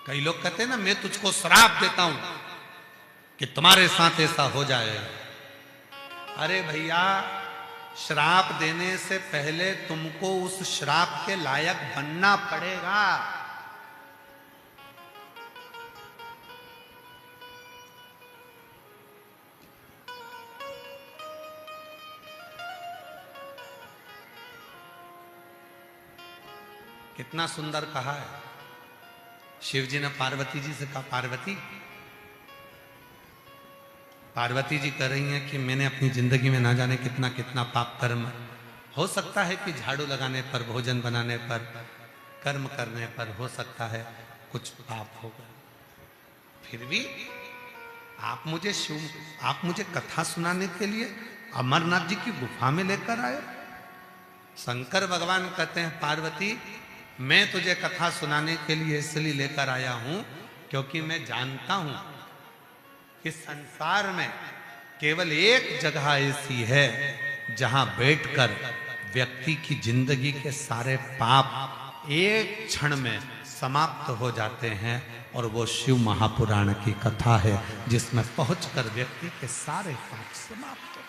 कई लोग कहते हैं ना, मैं तुझको श्राप देता हूं कि तुम्हारे साथ ऐसा हो जाए। अरे भैया, श्राप देने से पहले तुमको उस श्राप के लायक बनना पड़ेगा। कितना सुंदर कहा है। शिव जी ने पार्वती जी से कहा, पार्वती जी कह रही हैं कि मैंने अपनी जिंदगी में ना जाने कितना कितना पाप कर्म, हो सकता है कि झाड़ू लगाने पर, भोजन बनाने पर, कर्म करने पर हो सकता है कुछ पाप होगा, फिर भी आप मुझे कथा सुनाने के लिए अमरनाथ जी की गुफा में लेकर आए। शंकर भगवान कहते हैं, पार्वती मैं तुझे कथा सुनाने के लिए इसलिए लेकर आया हूं क्योंकि मैं जानता हूं कि संसार में केवल एक जगह ऐसी है जहां बैठकर व्यक्ति की जिंदगी के सारे पाप एक क्षण में समाप्त हो जाते हैं, और वो शिव महापुराण की कथा है जिसमें पहुंचकर व्यक्ति के सारे पाप समाप्त हो।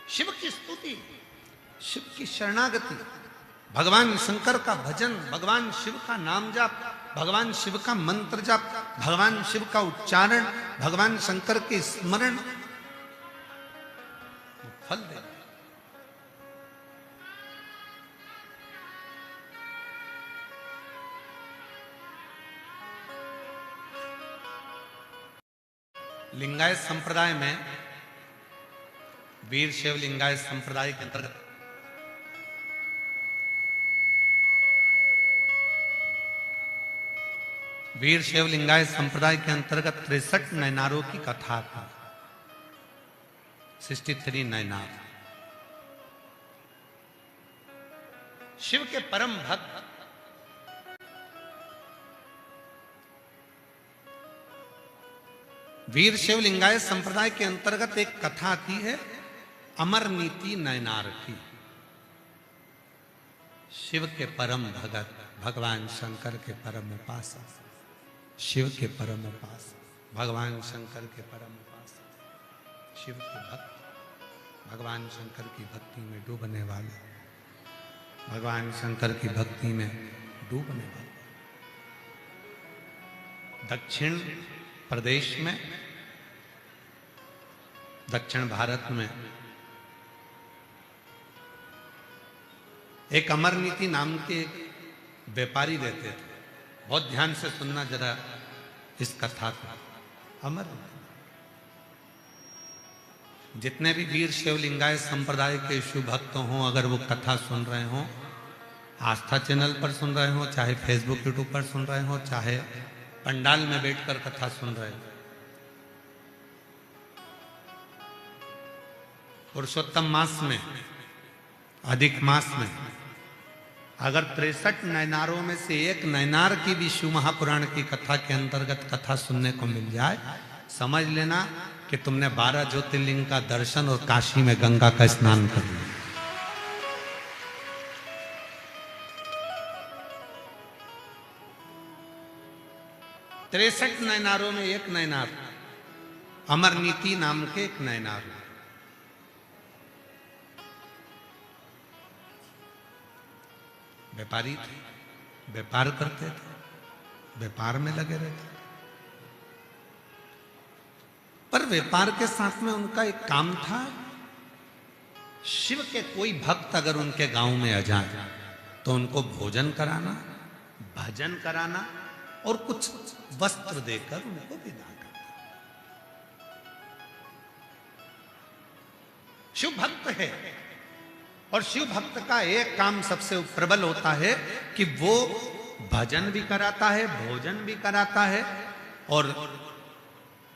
शिव की स्तुति, शिव की शरणागति, भगवान शंकर का भजन, भगवान शिव का नाम जाप, भगवान शिव का मंत्र जाप, भगवान शिव का उच्चारण, भगवान शंकर के स्मरण फल दे। लिंगायत संप्रदाय में, वीर शैव लिंगायत संप्रदाय के अंतर्गत वीर शैव लिंगायत संप्रदाय के अंतर्गत 63 नैनारों की कथा था। 63 नैनार। शिव के परम भक्त वीर शैव लिंगायत संप्रदाय के अंतर्गत एक कथा आती है अमर नीति नैनार की। शिव के परम भगत, भगवान शंकर के परम उपासक, शिव के परम उपासक, भगवान शंकर के परम उपासक, शिव के भक्त, भगवान शंकर की भक्ति में डूबने वाले, भगवान शंकर की भक्ति में डूबने वाले। दक्षिण प्रदेश में, दक्षिण भारत में एक अमर नीति नाम के व्यापारी रहते थे। बहुत ध्यान से सुनना जरा इस कथा को। अमर, जितने भी वीर शैव लिंगायत संप्रदाय के शिव भक्त हों, अगर वो कथा सुन रहे हों, आस्था चैनल पर सुन रहे हों, चाहे फेसबुक यूट्यूब पर सुन रहे हों, चाहे पंडाल में बैठकर कथा सुन रहे हो, पुरुषोत्तम मास में, अधिक मास में अगर 63 नैनारों में से एक नैनार की भी शिव महापुराण की कथा के अंतर्गत कथा सुनने को मिल जाए, समझ लेना कि तुमने 12 ज्योतिर्लिंग का दर्शन और काशी में गंगा का स्नान कर लिया। तिरसठ नैनारों में एक नैनार अमर नीति नाम के एक नैनार, व्यापारी थे, व्यापार करते थे, व्यापार में लगे रहते। पर व्यापार के साथ में उनका एक काम था, शिव के कोई भक्त अगर उनके गांव में आ जाए तो उनको भोजन कराना, भजन कराना और कुछ वस्त्र देकर उनको विदा करना। शिव भक्त है, और शिव भक्त का एक काम सबसे प्रबल होता है कि वो भजन भी कराता है, भोजन भी कराता है, और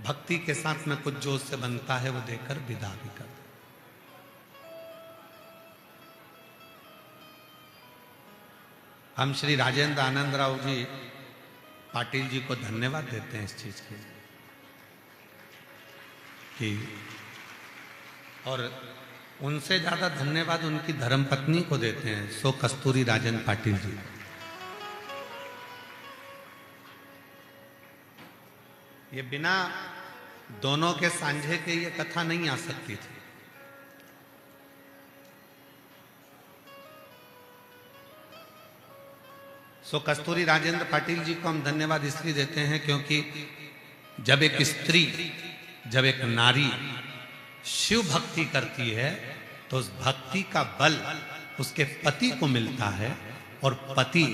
भक्ति के साथ में कुछ जो उससे बनता है वो देकर विदा भी करता है। हम श्री राजेंद्र आनंद राव जी पाटिल जी को धन्यवाद देते हैं इस चीज के लिए कि, और उनसे ज्यादा धन्यवाद उनकी धर्मपत्नी को देते हैं, सो कस्तूरी राजन पाटिल जी। ये बिना दोनों के सांझे के ये कथा नहीं आ सकती थी। सो कस्तूरी राजेंद्र पाटिल जी को हम धन्यवाद इसलिए देते हैं क्योंकि जब एक स्त्री, जब एक नारी शिव भक्ति करती है तो उस भक्ति का बल उसके पति को मिलता है और पति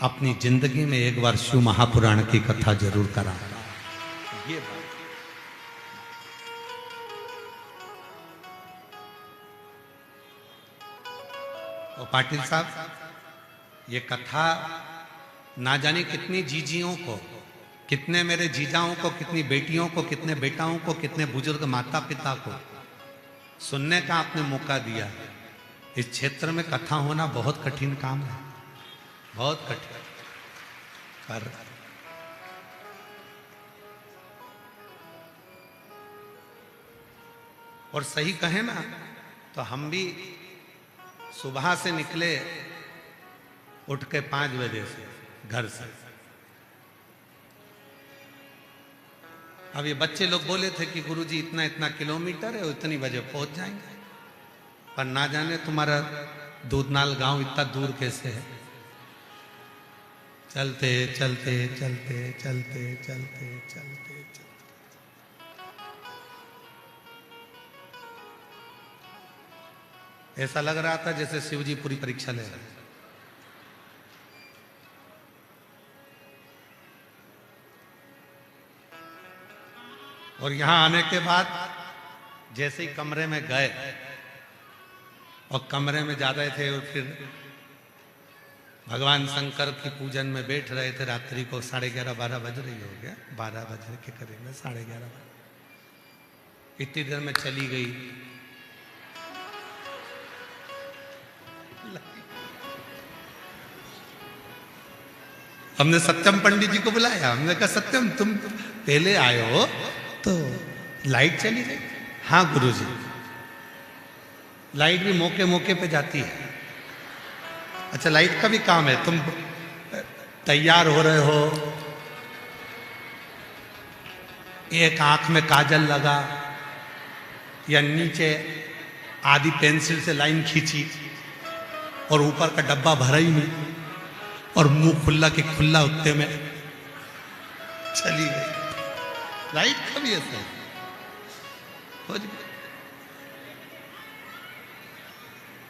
अपनी जिंदगी में एक बार शिव महापुराण की कथा जरूर कराता है। ये बात तो पाटिल साहब, ये कथा ना जाने कितनी जीजियों को, कितने मेरे जीजाओं को, कितनी बेटियों को, कितने बेटाओं को, कितने बुजुर्ग माता पिता को सुनने का आपने मौका दिया। इस क्षेत्र में कथा होना बहुत कठिन काम है, बहुत कठिन। पर और सही कहे ना तो हम भी सुबह से निकले, उठ के 5 बजे से घर से। अब ये बच्चे लोग बोले थे कि गुरुजी इतना इतना किलोमीटर है, इतनी बजे पहुंच जाएंगे, पर ना जाने तुम्हारा दूधनाल गांव इतना दूर कैसे है। चलते चलते चलते चलते चलते चलते चलते ऐसा लग रहा था जैसे शिव जी पूरी परीक्षा ले रहे हैं। और यहां आने के बाद जैसे ही कमरे में गए और कमरे में जा रहे थे और फिर भगवान शंकर की पूजन में बैठ रहे थे, रात्रि को 11:30-12 बज रही हो गया, 12 बजे के करीब में 11:30 इतनी देर में चली गई। हमने सत्यम पंडित जी को बुलाया, हमने कहा सत्यम तुम पहले आए हो तो लाइट चली गई। हाँ गुरुजी, लाइट भी मौके मौके पे जाती है। अच्छा लाइट का भी काम है, तुम तैयार हो रहे हो, एक आंख में काजल लगा या नीचे आधी पेंसिल से लाइन खींची और ऊपर का डब्बा भरा ही नहीं और मुंह खुला के खुला उत्ते में चली गई। लाइट का भी ऐसा है।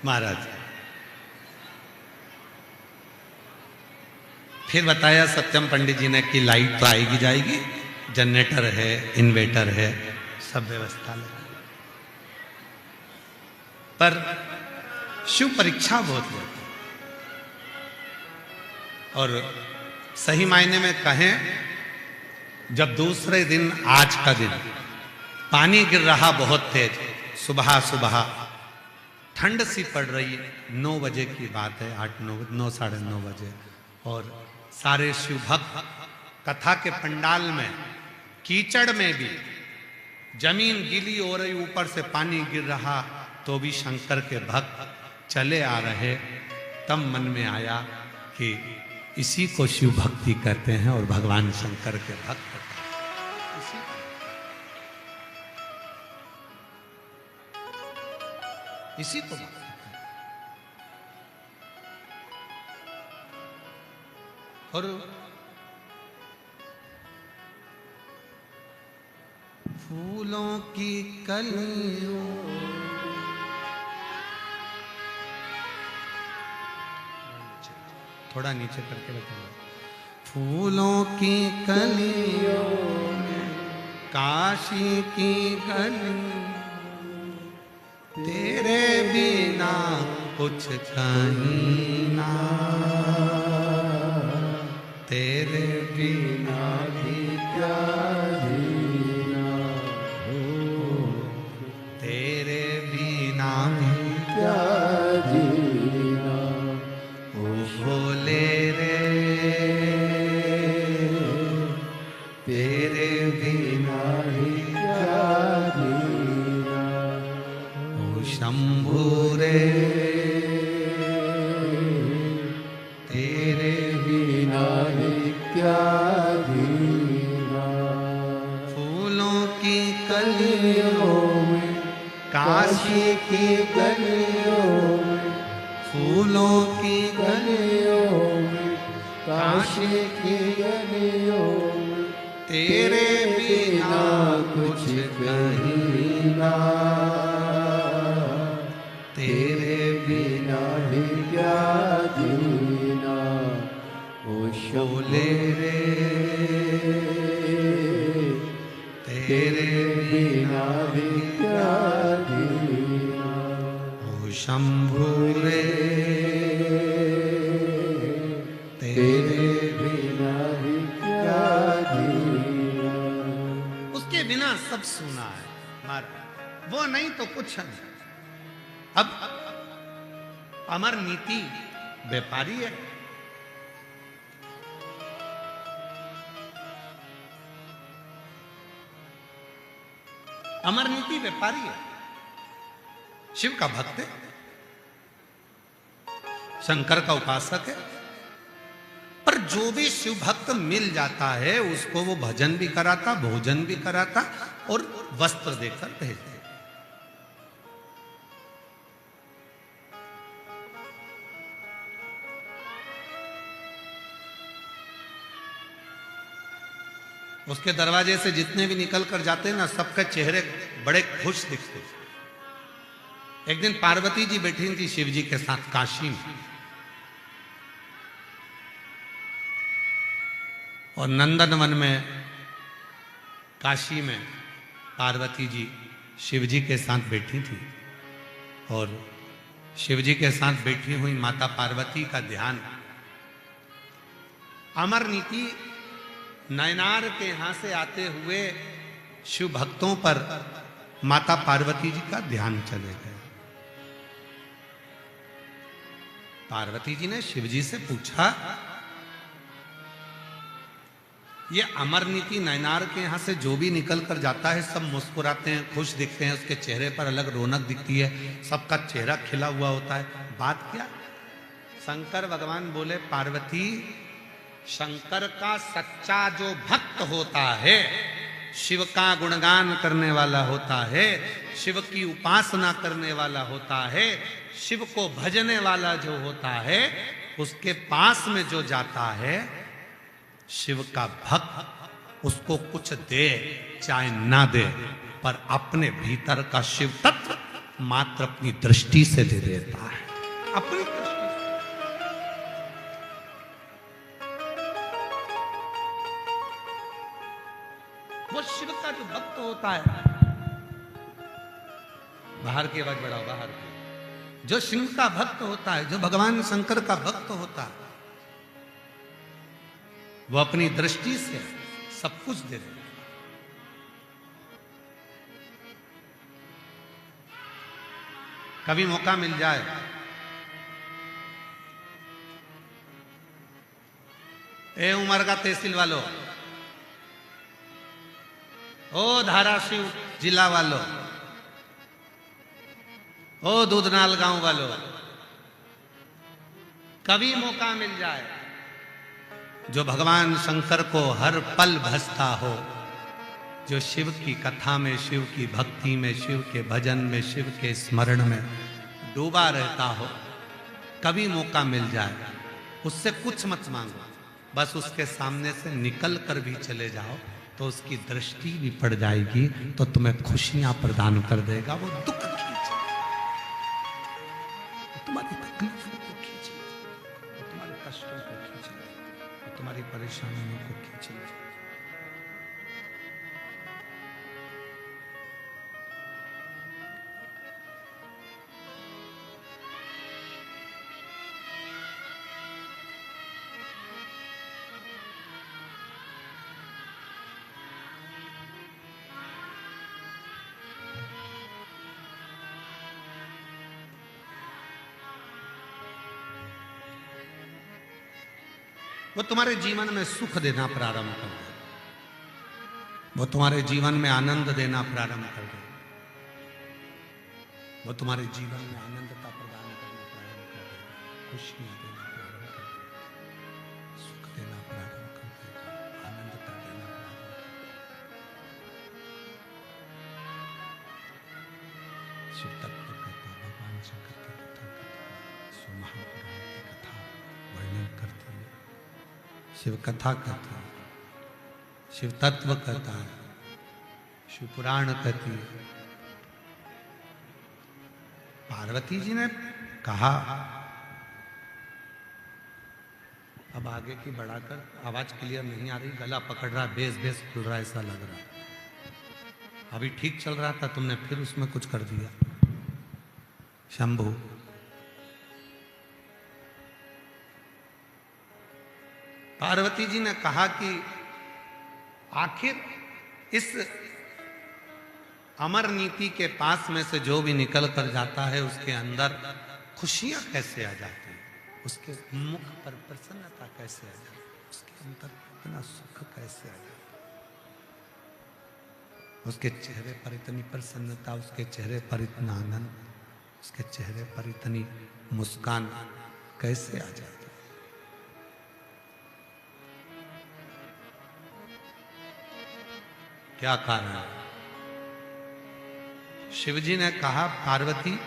महाराज फिर बताया सत्यम पंडित जी ने कि लाइट तो आएगी जाएगी, जनरेटर है, इन्वर्टर है, सब व्यवस्था लगी। पर शिव परीक्षा बहुत होती है। और सही मायने में कहें, जब दूसरे दिन, आज का दिन, पानी गिर रहा बहुत तेज, सुबह सुबह ठंड सी पड़ रही, 9 बजे की बात है, 8-9 साढ़े 9 बजे, और सारे शिव भक्त कथा के पंडाल में कीचड़ में भी, जमीन गीली हो रही, ऊपर से पानी गिर रहा, तो भी शंकर के भक्त चले आ रहे। तब मन में आया कि इसी को शिव भक्ति कहते हैं और भगवान शंकर के भक्त इसी को भक्ति। और फूलों की कलियों, थोड़ा नीचे करके बताओ। फूलों की कलियों में काशी की गली, तेरे बिना कुछ कहीं ना, तेरे बिना भी क्या जीना हो, तेरे बिना भी क्या जीना ओ भोले रे, तेरे बिना भी क्या जीना ओ शंभू रे, तेरे बिना भी क्या जीना। काशी की गलियों में, फूलों की गलियों में, काशी की गलियों में, तेरे बिना कुछ कहीं ना, तेरे बिना भी क्या जीना, ओ शोले रे, तेरे बिना भी क्या जीना, ओ शंभु रे, तेरे बिना भी क्या जीना। उसके बिना सब सुना है महाराज, वो नहीं तो कुछ नहीं। अब अमर नीति व्यापारी है, अमर नीति व्यापारी है, शिव का भक्त है, शंकर का उपासक है। पर जो भी शिव भक्त मिल जाता है उसको वो भजन भी कराता, भोजन भी कराता और वस्त्र देकर भेज देता। उसके दरवाजे से जितने भी निकल कर जाते हैं ना, सबके चेहरे बड़े खुश दिखते। एक दिन पार्वती जी बैठी थी शिव जी के साथ काशी में, और नंदनवन में काशी में पार्वती जी शिव जी के साथ बैठी थी, और शिव जी के साथ बैठी हुई माता पार्वती का ध्यान अमर नीति नयनार के यहां से आते हुए शिव भक्तों पर माता पार्वती जी का ध्यान चले गए। पार्वती जी ने शिव जी से पूछा, ये अमर नीति नयनार के यहां से जो भी निकल कर जाता है सब मुस्कुराते हैं, खुश दिखते हैं, उसके चेहरे पर अलग रौनक दिखती है, सबका चेहरा खिला हुआ होता है, बात क्या? शंकर भगवान बोले, पार्वती, शंकर का सच्चा जो भक्त होता है, शिव का गुणगान करने वाला होता है, शिव की उपासना करने वाला होता है, शिव को भजने वाला जो होता है, उसके पास में जो जाता है शिव का भक्त, उसको कुछ दे चाहे ना दे, पर अपने भीतर का शिव तत्व मात्र अपनी दृष्टि से दे देता है, अपनी दृष्टि। वो शिव का जो भक्त होता है, बाहर की आवाज बढ़ाओ, बाहर की, जो शिव का भक्त होता है, जो भगवान शंकर का भक्त होता है, वो अपनी दृष्टि से सब कुछ दे देता। कभी मौका मिल जाए ए उमर का तहसील वालों, ओ धाराशिव जिला वालों, ओ दूधनाल गांव वालों, कभी मौका मिल जाए, जो भगवान शंकर को हर पल भजता हो, जो शिव की कथा में, शिव की भक्ति में, शिव के भजन में, शिव के स्मरण में डूबा रहता हो, कभी मौका मिल जाए, उससे कुछ मत मांगो, बस उसके सामने से निकल कर भी चले जाओ तो उसकी दृष्टि भी पड़ जाएगी, तो तुम्हें खुशियां प्रदान कर देगा। वो दुख खींचे, तुम्हारी तकलीफों को खींचे, तुम्हारे कष्टों को खींचे, तुम्हारी परेशानियों को खींचे। वो तुम्हारे जीवन में सुख देना प्रारंभ कर दे, वो तुम्हारे जीवन में आनंद देना प्रारंभ कर दे, वो तुम्हारे जीवन में आनंदता प्रदान करना प्रारंभ कर देगा, खुशियां देना प्रारंभ कर देगा, सुख देना प्रारंभ कर देगा, आनंदता देना प्रारंभ कर देगा। शिव तक शंकर की कथा करती, शिव महापुराण की कथा वर्णन करती है, शिव कथा कहती है, शिव तत्व कहता है, शिव पुराण कहती है। पार्वती जी ने कहा, अब आगे की बढ़ाकर, आवाज क्लियर नहीं आ रही, गला पकड़ रहा, बेस बेस खुल रहा, ऐसा लग रहा। अभी ठीक चल रहा था, तुमने फिर उसमें कुछ कर दिया। शंभु, पार्वती जी ने कहा कि आखिर इस अमर नीति के पास में से जो भी निकल कर जाता है, उसके अंदर खुशियां कैसे आ जाती है, उसके मुख पर प्रसन्नता कैसे आ जाती है, उसके अंदर इतना सुख कैसे आ जाता है, उसके चेहरे पर इतनी प्रसन्नता, उसके चेहरे पर इतना आनंद, उसके चेहरे पर इतनी मुस्कान कैसे आ जाती है। क्या कारण है? शिवजी ने कहा, पार्वती